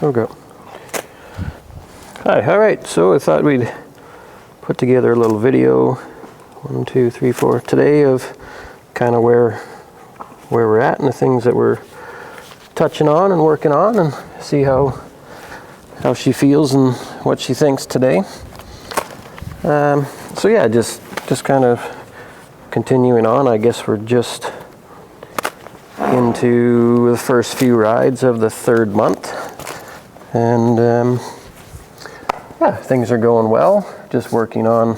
Okay. Hi, all right, so I thought we'd put together a little video, 1, 2, 3, 4, today of kind of where we're at and the things that we're touching on and working on, and see how she feels and what she thinks today. So yeah, just kind of continuing on. I guess we're just into the first few rides of the third month, and yeah, things are going well. Just working on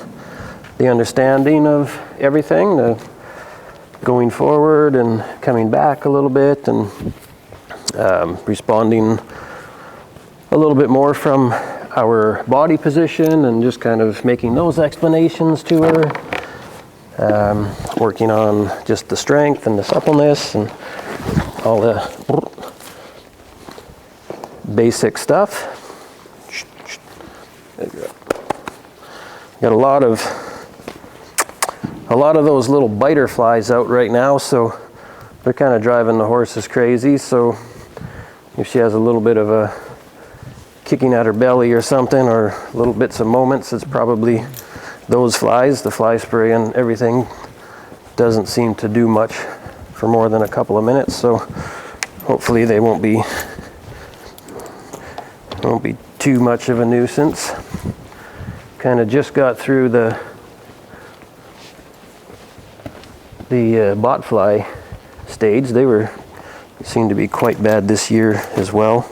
the understanding of everything, the going forward and coming back a little bit, and responding a little bit more from our body position, and just kind of making those explanations to her. Working on just the strength and the suppleness and all the basic stuff. Got a lot of those little biter flies out right now, so they're kind of driving the horses crazy. So if she has a little bit of a kicking at her belly or something, or little bits of moments, it's probably those flies. The fly spray and everything doesn't seem to do much for more than a couple of minutes, so hopefully they won't be too much of a nuisance. Kind of just got through the botfly stage. They seemed to be quite bad this year as well.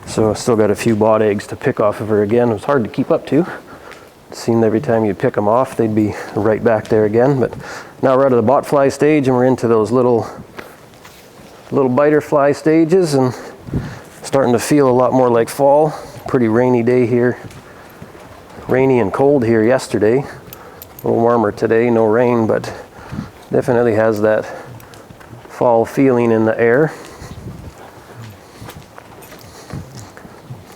So I still got a few bot eggs to pick off of her again. It was hard to keep up to. It seemed every time you pick them off, they'd be right back there again. But now we're out of the botfly stage and we're into those little biter fly stages, and starting to feel a lot more like fall. Pretty rainy day here. Rainy and cold here yesterday. A little warmer today, no rain, but definitely has that fall feeling in the air.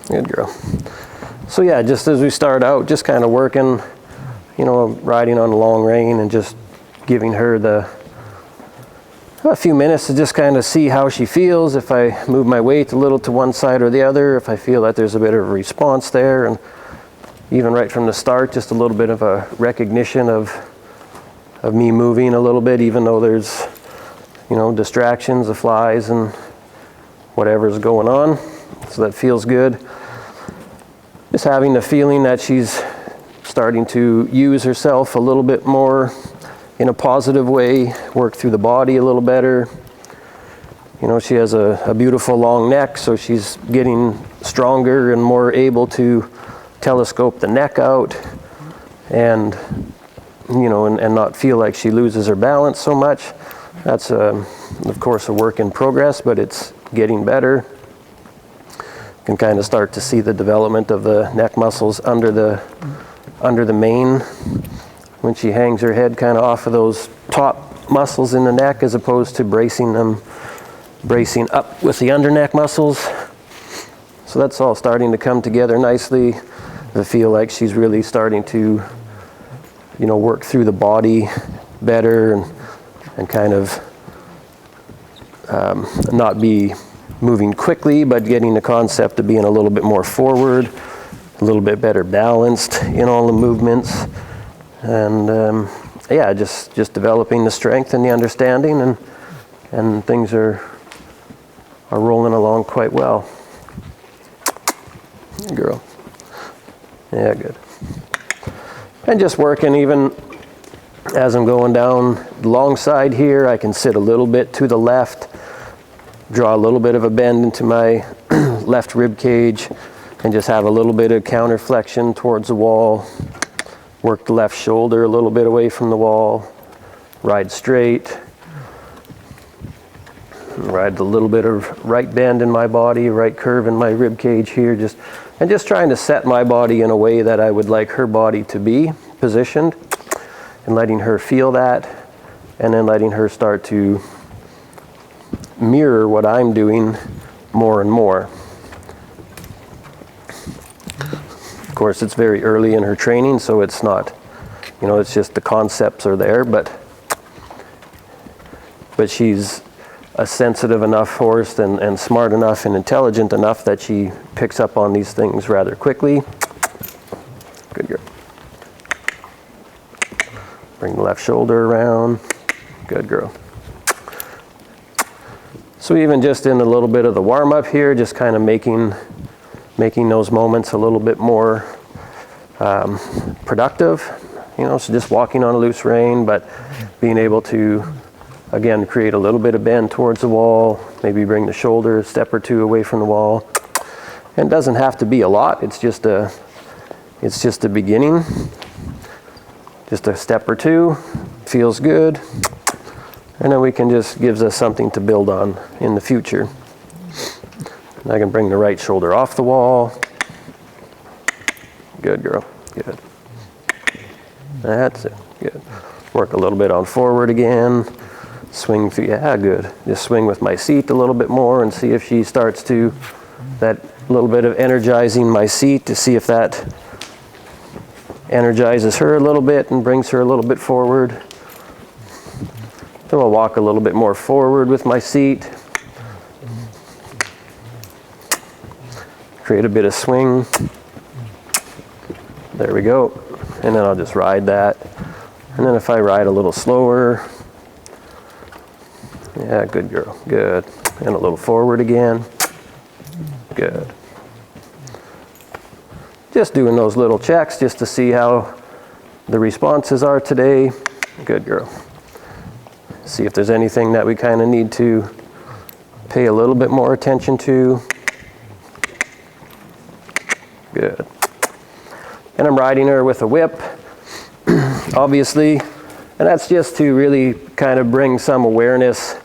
Good girl. So yeah, just as we start out, just kind of working, riding on a long rein and just giving her a few minutes to just kind of see how she feels. If I move my weight a little to one side or the other, if I feel that there's a bit of a response there, and even right from the start, just a little bit of a recognition of me moving a little bit, even though there's, distractions, the flies and whatever's going on. So that feels good. Just having the feeling that she's starting to use herself a little bit more in a positive way, work through the body a little better. She has a beautiful long neck, so she's getting stronger and more able to telescope the neck out, and and not feel like she loses her balance so much. That's of course a work in progress, but it's getting better. Can kind of start to see the development of the neck muscles under the mane, when she hangs her head kind of off of those top muscles in the neck, as opposed to bracing up with the under neck muscles. So that's all starting to come together nicely. I feel like she's really starting to, work through the body better, and kind of not be moving quickly, but getting the concept of being a little bit more forward, a little bit better balanced in all the movements. And yeah, just developing the strength and the understanding, and things are rolling along quite well. Good girl. Yeah, good. And just working, even as I'm going down the long side here, I can sit a little bit to the left, draw a little bit of a bend into my left rib cage, and just have a little bit of counter flexion towards the wall. Work the left shoulder a little bit away from the wall. Ride straight. Ride a little bit of right bend in my body, right curve in my rib cage here. Just trying to set my body in a way that I would like her body to be positioned, and letting her feel that, and then letting her start to mirror what I'm doing more and more. Of course, it's very early in her training, so it's not, it's just the concepts are there, but she's a sensitive enough horse and smart enough and intelligent enough that she picks up on these things rather quickly. Good girl. Bring the left shoulder around. Good girl. So even just in a little bit of the warm-up here, just kind of making those moments a little bit more productive, you know, so just walking on a loose rein, but being able to, again, create a little bit of bend towards the wall, maybe bring the shoulder a step or two away from the wall. And it doesn't have to be a lot, it's just a beginning. Just a step or two, feels good. And then we can just, gives us something to build on in the future. And I can bring the right shoulder off the wall. Good girl, good. That's it, good. Work a little bit on forward again. Swing through, yeah, good. Just swing with my seat a little bit more and see if she starts to, that little bit of energizing my seat to see if that energizes her a little bit and brings her a little bit forward. Then I'll walk a little bit more forward with my seat. Create a bit of swing. There we go. And then I'll just ride that. And then if I ride a little slower, yeah, good girl, good. And a little forward again, good. Just doing those little checks just to see how the responses are today. Good girl. See if there's anything that we kind of need to pay a little bit more attention to. Good. And I'm riding her with a whip, obviously, and that's just to really kind of bring some awareness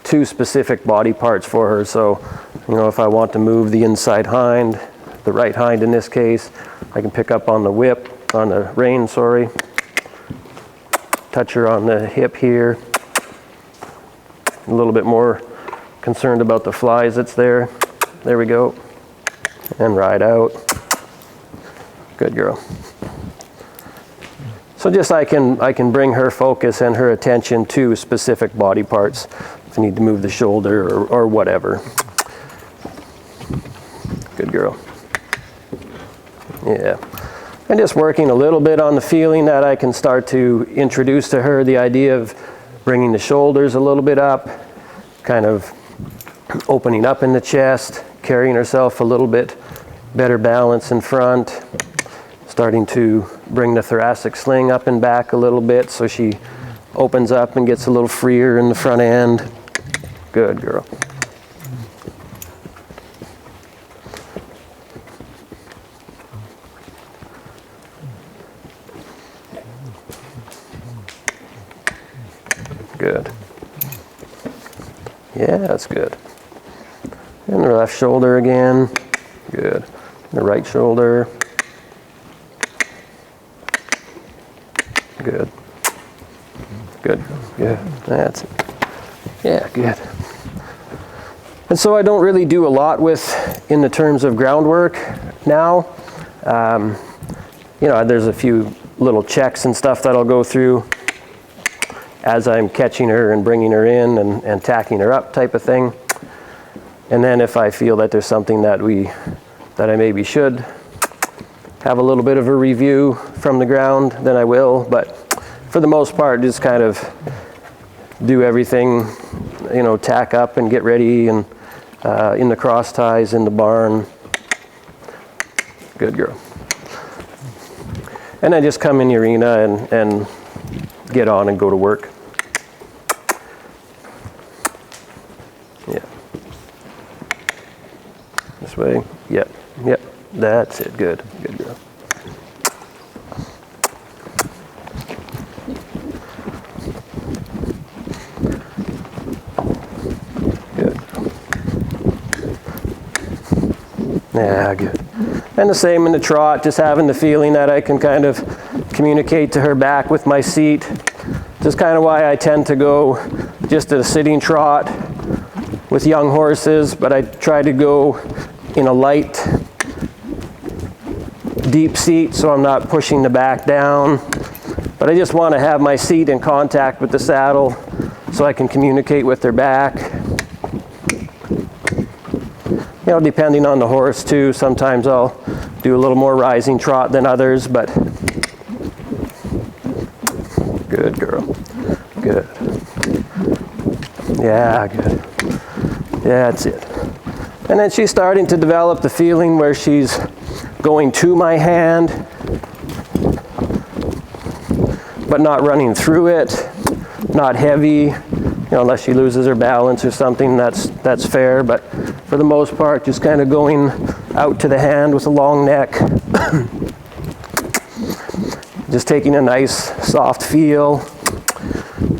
to specific body parts for her. So, you know, if I want to move the inside hind, the right hind in this case, I can pick up on the whip, on the rein, sorry. Touch her on the hip here. A little bit more concerned about the flies that's there. There we go. And ride out. Good girl. So just I can bring her focus and her attention to specific body parts. If I need to move the shoulder or whatever. Good girl. Yeah. And just working a little bit on the feeling that I can start to introduce to her the idea of bringing the shoulders a little bit up, kind of opening up in the chest, carrying herself a little bit better balance in front, starting to bring the thoracic sling up and back a little bit so she opens up and gets a little freer in the front end. Good girl. Good. Yeah, that's good. And the left shoulder again. Good. And the right shoulder. Good. Good. Good. That's it. Yeah, good. And so I don't really do a lot in the terms of groundwork now. You know, there's a few little checks and stuff that I'll go through as I'm catching her and bringing her in and tacking her up type of thing. And then if I feel that there's something that I maybe should have a little bit of a review from the ground, then I will. But for the most part, just kind of do everything, you know, tack up and get ready and in the cross ties in the barn. Good girl. And then just come in the arena and get on and go to work. Yeah. This way. Yep. Yep. That's it. Good. Good girl. Good. Yeah, good. And the same in the trot, just having the feeling that I can kind of communicate to her back with my seat. Just kind of why I tend to go just at a sitting trot with young horses, but I try to go in a light, deep seat so I'm not pushing the back down. But I just want to have my seat in contact with the saddle so I can communicate with their back. You know, depending on the horse too, sometimes I'll do a little more rising trot than others, but good girl, good. Yeah, good. Yeah, that's it. And then she's starting to develop the feeling where she's going to my hand, but not running through it, not heavy. You know, unless she loses her balance or something, that's fair. But for the most part, just kind of going out to the hand with a long neck. Just taking a nice soft feel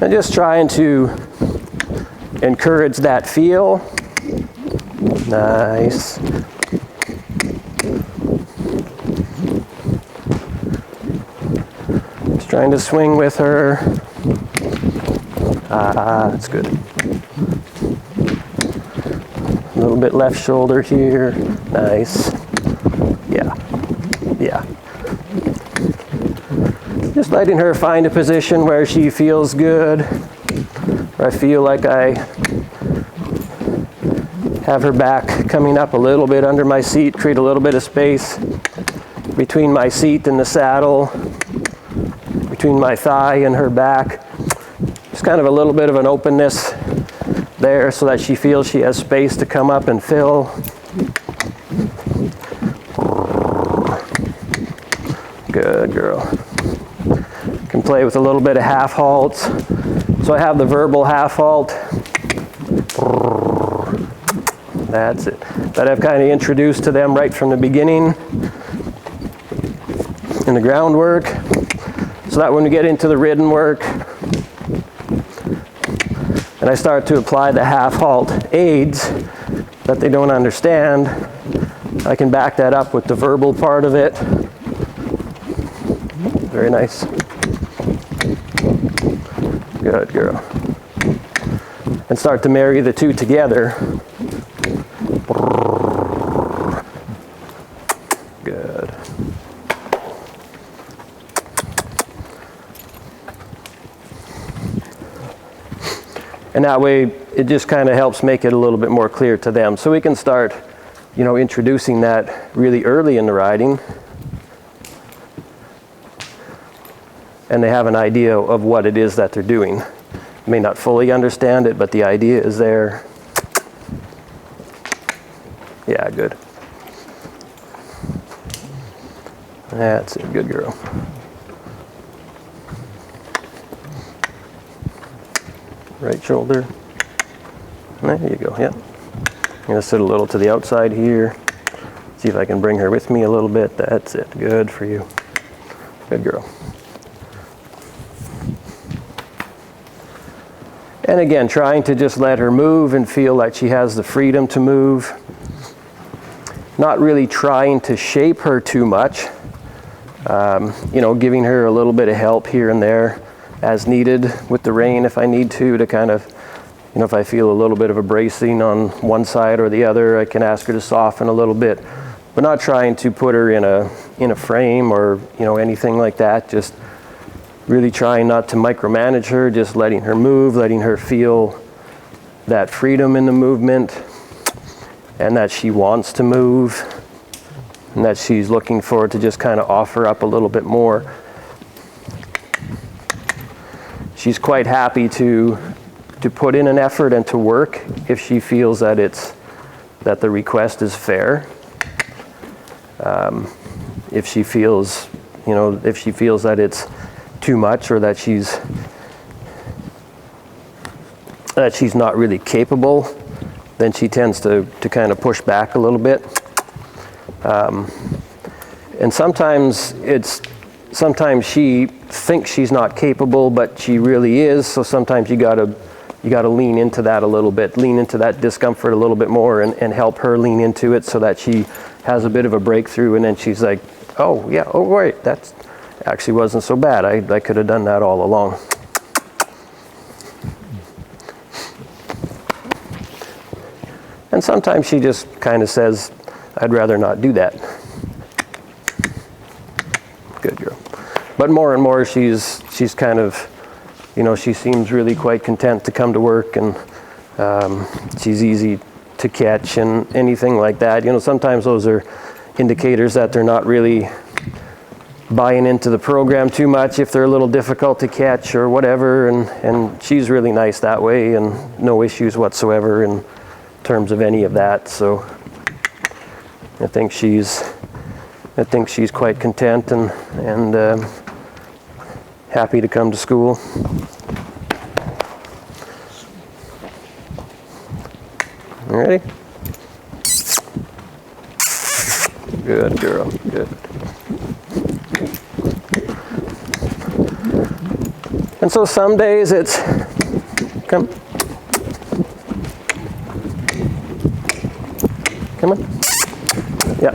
and just trying to encourage that feel. Nice. Just trying to swing with her. That's good. A little bit left shoulder here. Nice. Yeah. Yeah. Just letting her find a position where she feels good. Where I feel like I have her back coming up a little bit under my seat, create a little bit of space between my seat and the saddle, between my thigh and her back. Just kind of a little bit of an openness there so that she feels she has space to come up and fill. Good girl. Can play with a little bit of half halts. So I have the verbal half halt. That's it. That I've kind of introduced to them right from the beginning in the groundwork. So that when we get into the ridden work, and I start to apply the half halt aids that they don't understand, I can back that up with the verbal part of it. Very nice. Good girl. And start to marry the two together. Good. And that way, it just kind of helps make it a little bit more clear to them. So we can start, you know, introducing that really early in the riding. And they have an idea of what it is that they're doing. May not fully understand it, but the idea is there. Yeah, good. That's it, good girl. Right shoulder. There you go, yeah. I'm gonna sit a little to the outside here. See if I can bring her with me a little bit. That's it, good for you. Good girl. And again, trying to just let her move and feel like she has the freedom to move. Not really trying to shape her too much. You know, giving her a little bit of help here and there as needed with the rein if I need to kind of, you know, if I feel a little bit of a bracing on one side or the other, I can ask her to soften a little bit, but not trying to put her in a frame or, you know, anything like that. Just really trying not to micromanage her, just letting her move, letting her feel that freedom in the movement and that she wants to move and that she's looking for to just kind of offer up a little bit more. She's quite happy to put in an effort and to work if she feels that that the request is fair. If she feels, you know, if she feels that it's too much or that she's not really capable, then she tends to kind of push back a little bit. And sometimes she thinks she's not capable, but she really is. So sometimes you gotta lean into that a little bit, lean into that discomfort a little bit more, and help her lean into it so that she has a bit of a breakthrough, and then she's like, oh yeah, oh wait, that actually wasn't so bad. I could have done that all along. And sometimes she just kind of says, I'd rather not do that. Good girl. But more and more she's kind of, you know, she seems really quite content to come to work, and she's easy to catch and anything like that. You know, sometimes those are indicators that they're not really buying into the program too much if they're a little difficult to catch or whatever, and she's really nice that way and no issues whatsoever in terms of any of that. So I think she's quite content and happy to come to school. All ready? Good girl, good. And so some days it's, come on, yeah.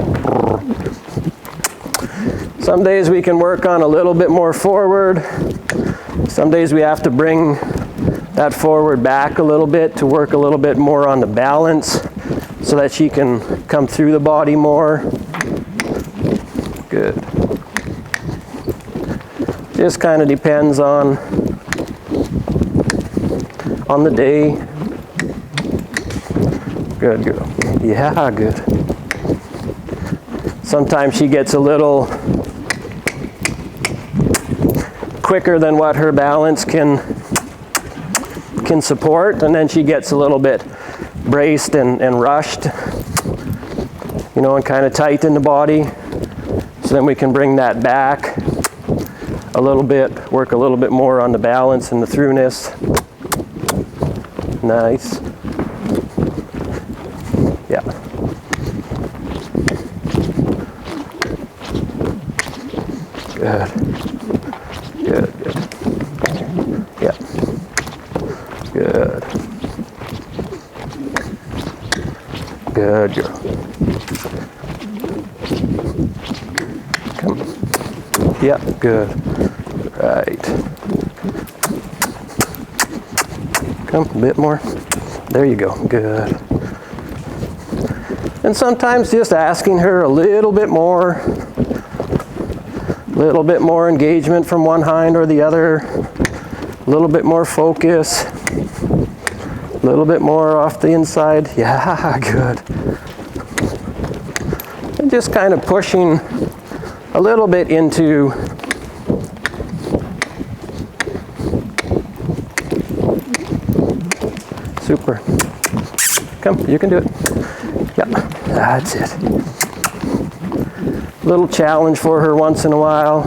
Some days we can work on a little bit more forward. Some days we have to bring that forward back a little bit to work a little bit more on the balance so that she can come through the body more. Good. Just kind of depends on the day. Good girl. Yeah, good. Sometimes she gets a little quicker than what her balance can support, and then she gets a little bit braced and rushed, you know, and kind of tight in the body. So then we can bring that back a little bit, work a little bit more on the balance and the throughness. Nice. Yeah. Good. Good, good. Yeah. Good. Good girl. Come. Yeah, good. Right. Come, a bit more. There you go. Good. And sometimes just asking her a little bit more engagement from one hind or the other, a little bit more focus, a little bit more off the inside. Yeah, good. And just kind of pushing a little bit into super. Come, you can do it. Yeah, that's it. Little challenge for her once in a while.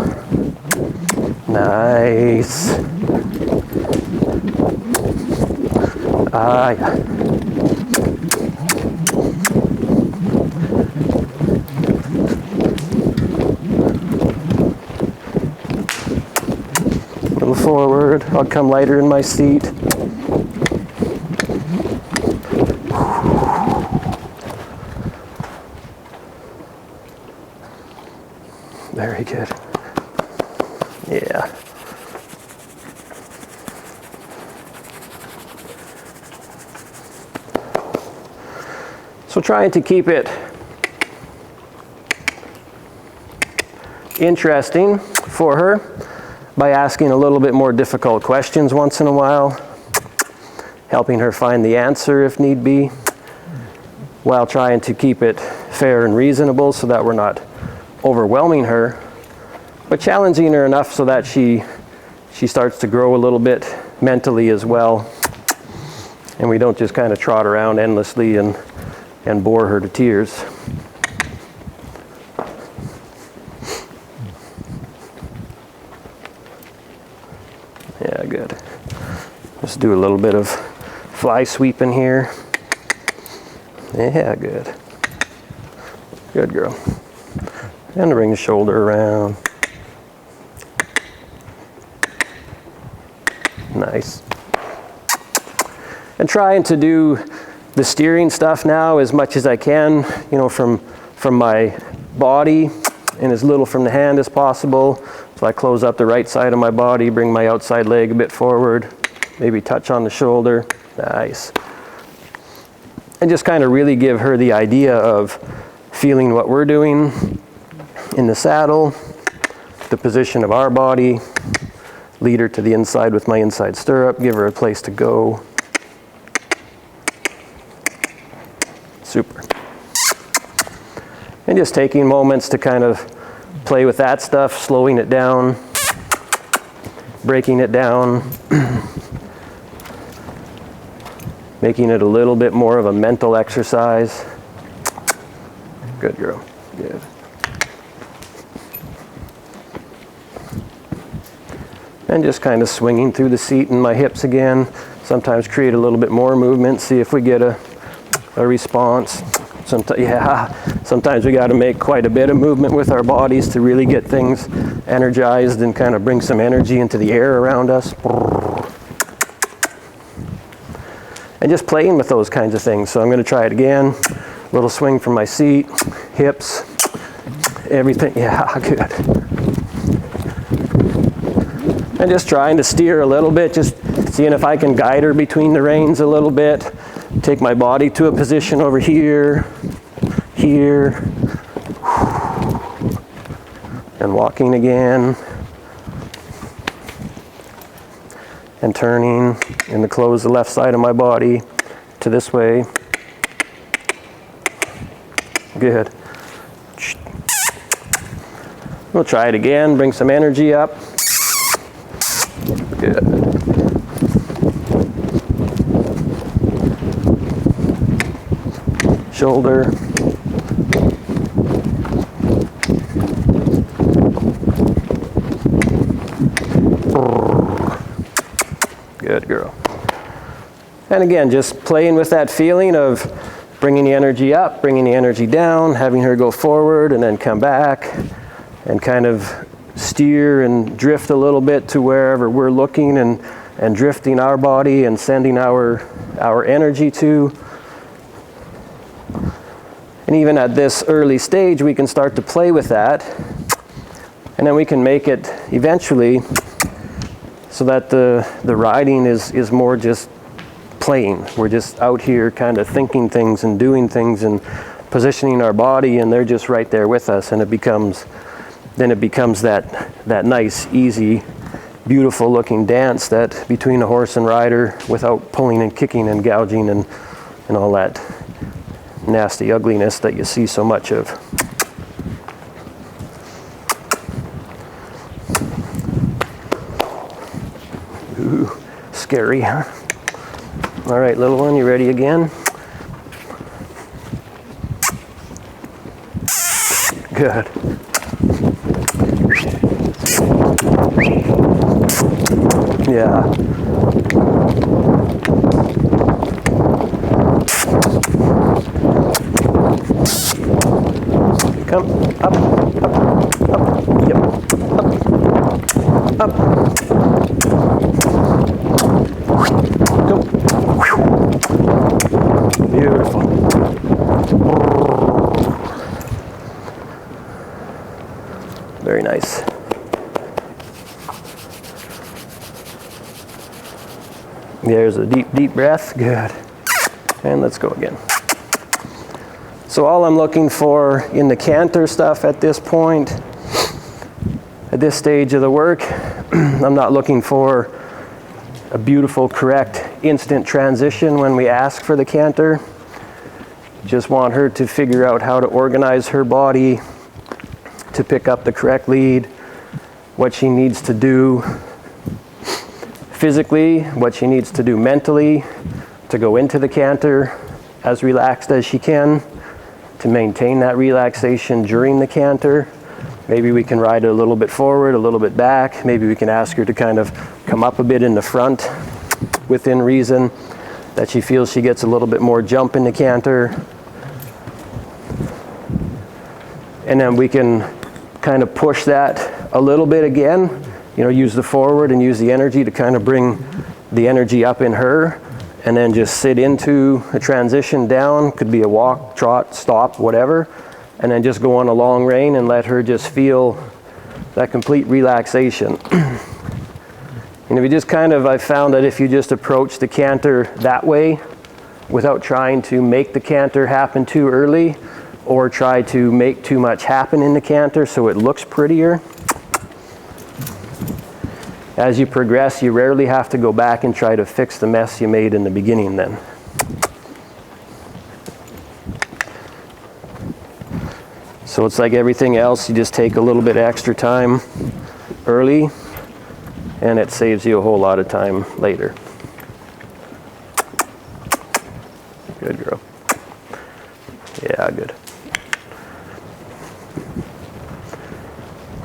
Nice. Ah, yeah. A little forward. I'll come lighter in my seat. Very good. Yeah. So trying to keep it interesting for her by asking a little bit more difficult questions once in a while, helping her find the answer if need be, while trying to keep it fair and reasonable so that we're not overwhelming her, but challenging her enough so that she starts to grow a little bit mentally as well, and we don't just kind of trot around endlessly and bore her to tears. Yeah, good. Let's do a little bit of fly sweeping here. Yeah, good. Good girl. And bring the shoulder around. Nice. And trying to do the steering stuff now as much as I can, you know, from my body and as little from the hand as possible. So I close up the right side of my body, bring my outside leg a bit forward, maybe touch on the shoulder. Nice. And just kind of really give her the idea of feeling what we're doing in the saddle, the position of our body, lead her to the inside with my inside stirrup, give her a place to go. Super. And just taking moments to kind of play with that stuff, slowing it down, breaking it down, making it a little bit more of a mental exercise. Good girl, good. And just kind of swinging through the seat and my hips again. Sometimes create a little bit more movement, see if we get a response. Sometimes we got to make quite a bit of movement with our bodies to really get things energized and kind of bring some energy into the air around us. And just playing with those kinds of things. So I'm going to try it again. Little swing from my seat, hips, everything. Yeah, good. And just trying to steer a little bit, just seeing if I can guide her between the reins a little bit. Take my body to a position over here, here, and walking again, and turning, and to close the left side of my body to this way. Good. We'll try it again, bring some energy up. Good. Shoulder. Good girl. And again, just playing with that feeling of bringing the energy up, bringing the energy down, having her go forward and then come back and kind of steer and drift a little bit to wherever we're looking and drifting our body and sending our energy to. And even at this early stage, we can start to play with that. And then we can make it eventually so that the riding is more just playing. We're just out here kind of thinking things and doing things and positioning our body, and they're just right there with us. And it becomes that nice, easy, beautiful looking dance that between a horse and rider without pulling and kicking and gouging and all that nasty ugliness that you see so much of. Ooh, scary, huh? All right, little one, you ready again? Good. Yeah. Come up, yep, up, go. Beautiful. Very nice. There's a deep, deep breath. Good. And let's go again. So all I'm looking for in the canter stuff at this point, at this stage of the work, I'm not looking for a beautiful, correct, instant transition when we ask for the canter. Just want her to figure out how to organize her body to pick up the correct lead, what she needs to do physically, what she needs to do mentally to go into the canter as relaxed as she can, to maintain that relaxation during the canter. Maybe we can ride it a little bit forward, a little bit back. Maybe we can ask her to kind of come up a bit in the front within reason, that she feels she gets a little bit more jump in the canter. And then we can kind of push that a little bit again, use the forward and use the energy to kind of bring the energy up in her, and then just sit into a transition down. Could be a walk, trot, stop, whatever, and then just go on a long rein and let her just feel that complete relaxation. And if you just I found that if you just approach the canter that way, without trying to make the canter happen too early, or try to make too much happen in the canter so it looks prettier, as you progress, you rarely have to go back and try to fix the mess you made in the beginning then. So it's like everything else, you just take a little bit extra time early, and it saves you a whole lot of time later. Good girl. Yeah, good.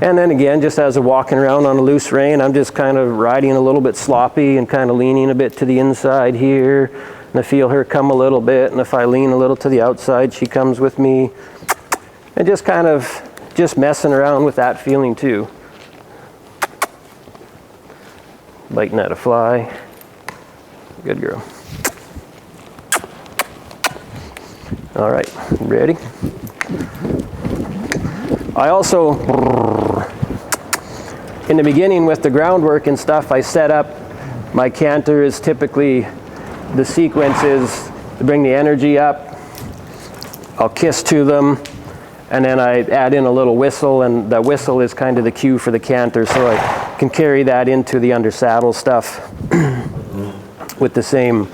And then again, just as I'm walking around on a loose rein, I'm just kind of riding a little bit sloppy and kind of leaning a bit to the inside here. And I feel her come a little bit, and if I lean a little to the outside, she comes with me. And just kind of just messing around with that feeling too. Biting at a fly. Good girl. All right, ready? I also, in the beginning with the groundwork and stuff, I set up my canter is typically, the sequence is to bring the energy up, I'll kiss to them, and then I add in a little whistle, and the whistle is kind of the cue for the canter, so I can carry that into the under saddle stuff with the same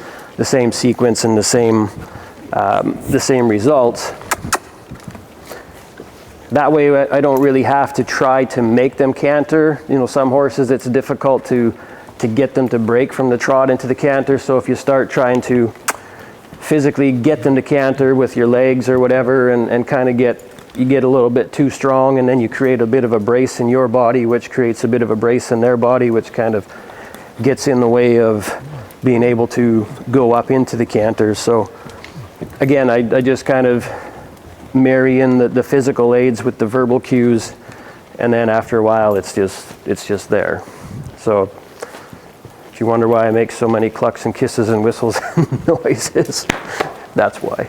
sequence and the same results. That way I don't really have to try to make them canter. You know, some horses it's difficult to get them to break from the trot into the canter, so if you start trying to physically get them to canter with your legs or whatever, and kind of you get a little bit too strong, and then you create a bit of a brace in your body, which creates a bit of a brace in their body, which kind of gets in the way of being able to go up into the canter. So again, I just kind of marry in the physical aids with the verbal cues, and then after a while it's just there. So if you wonder why I make so many clucks and kisses and whistles and noises, that's why.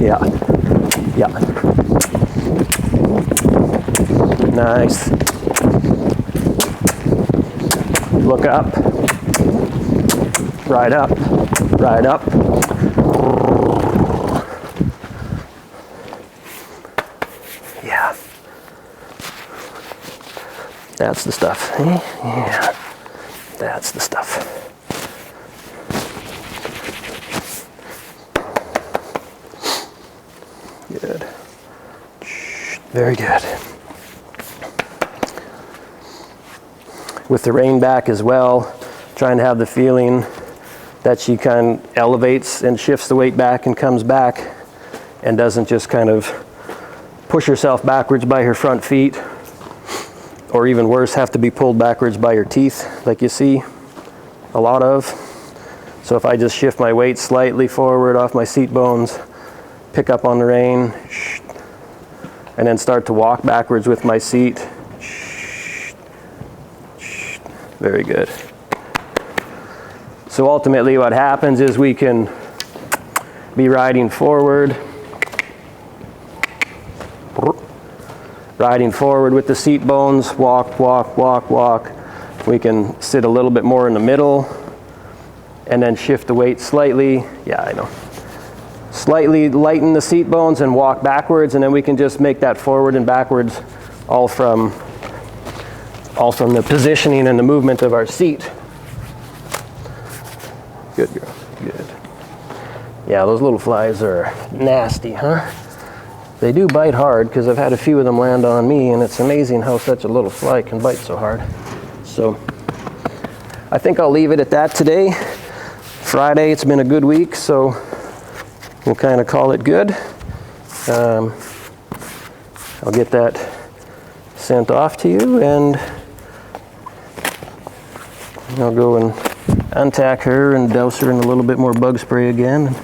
Yeah, yeah. Nice. Look up. Ride up. Ride up. Yeah. That's the stuff. Yeah. That's the stuff. Good. Very good. With the rein back as well, trying to have the feeling that she kind of elevates and shifts the weight back and comes back, and doesn't just kind of push herself backwards by her front feet, or even worse, have to be pulled backwards by her teeth, like you see a lot of. So if I just shift my weight slightly forward off my seat bones, pick up on the rein, and then start to walk backwards with my seat. Very good. So ultimately what happens is we can be riding forward with the seat bones, walk, walk, walk, walk. We can sit a little bit more in the middle, and then shift the weight slightly. Yeah, I know. Slightly lighten the seat bones and walk backwards, and then we can just make that forward and backwards all from the positioning and the movement of our seat. Good girl, good. Yeah, those little flies are nasty, huh? They do bite hard, because I've had a few of them land on me, and it's amazing how such a little fly can bite so hard. So I think I'll leave it at that today. Friday, it's been a good week, so we'll kind of call it good. I'll get that sent off to you, and I'll go and untack her and douse her in a little bit more bug spray again.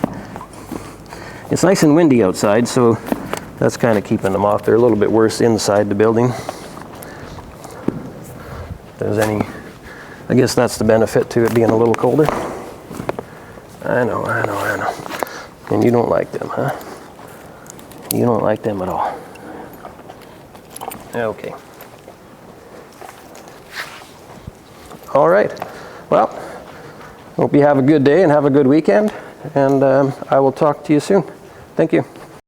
It's nice and windy outside, so that's kind of keeping them off. They're a little bit worse inside the building. If there's any, I guess that's the benefit to it being a little colder. I know. And you don't like them, huh? You don't like them at all. Okay. All right. Well, Hope you have a good day and have a good weekend, and I will talk to you soon. Thank you.